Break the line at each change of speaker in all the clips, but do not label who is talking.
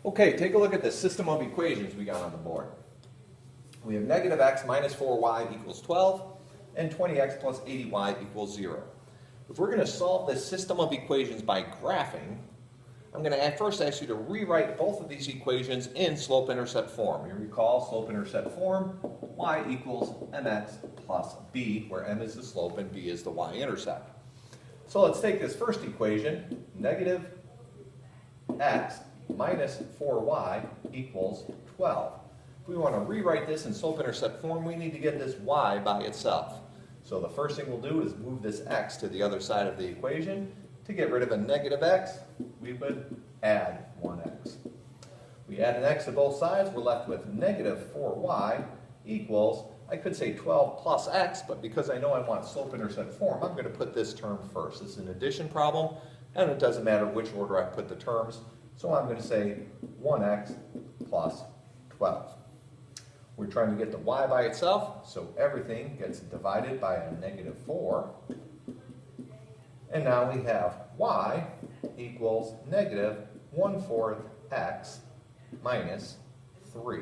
Okay, take a look at the system of equations we got on the board. We have negative x minus 4y equals 12 and 20x plus 80y equals 0. If we're going to solve this system of equations by graphing, I'm going to first ask you to rewrite both of these equations in slope-intercept form. You recall slope-intercept form, y equals mx plus b, where m is the slope and b is the y-intercept. So let's take this first equation, negative x minus 4y equals 12. If we want to rewrite this in slope-intercept form, we need to get this y by itself. So the first thing we'll do is move this x to the other side of the equation. To get rid of a negative x, we would add 1x. We add an x to both sides, we're left with negative 4y equals, I could say 12 plus x, but because I know I want slope-intercept form, I'm going to put this term first. This is an addition problem, and it doesn't matter which order I put the terms, so I'm going to say 1x plus 12. We're trying to get the y by itself, so everything gets divided by a negative 4. And now we have y equals negative 1/4 x minus 3.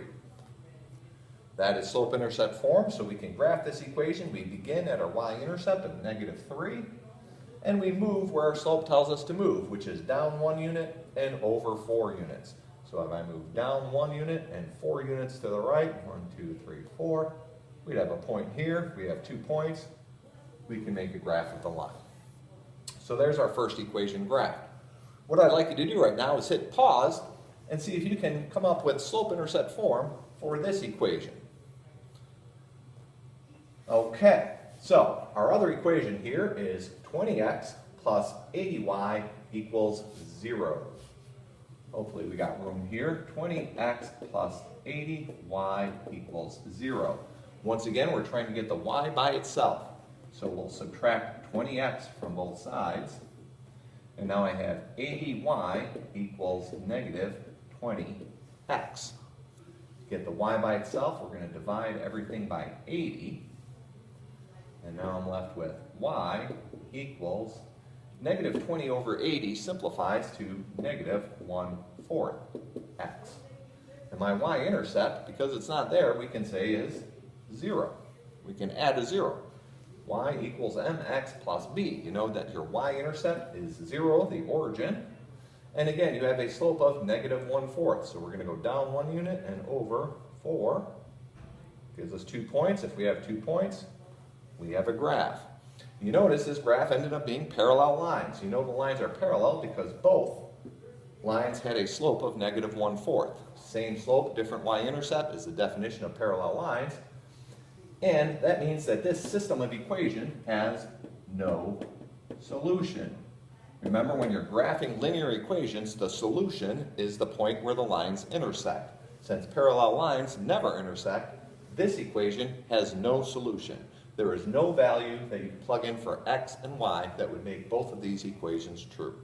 That is slope-intercept form, so we can graph this equation. We begin at our y-intercept of negative 3, and we move where our slope tells us to move, which is down 1 unit and over 4 units. So if I move down 1 unit and 4 units to the right, 1, 2, 3, 4, we'd have a point here. If we have 2 points, we can make a graph of the line. So there's our first equation graphed. What I'd like you to do right now is hit pause and see if you can come up with slope-intercept form for this equation. Okay, so our other equation here is 20x plus 80y equals 0. Hopefully we got room here. 20x plus 80y equals 0. Once again, we're trying to get the y by itself. So we'll subtract 20x from both sides. And now I have 80y equals negative 20x. To get the y by itself, we're going to divide everything by 80. And now I'm left with y equals negative 20 over 80 simplifies to negative 1/4 x. And my y-intercept, because it's not there, we can say is 0. We can add a 0. Y equals mx plus b. You know that your y-intercept is 0, the origin. And again, you have a slope of negative 1/4. So we're going to go down 1 unit and over 4. Gives us 2 points. If we have 2 points, we have a graph. You notice this graph ended up being parallel lines. You know the lines are parallel because both lines had a slope of negative 1/4. Same slope, different y-intercept is the definition of parallel lines. And that means that this system of equation has no solution. Remember, when you're graphing linear equations, the solution is the point where the lines intersect. Since parallel lines never intersect, this equation has no solution. There is no value that you plug in for x and y that would make both of these equations true.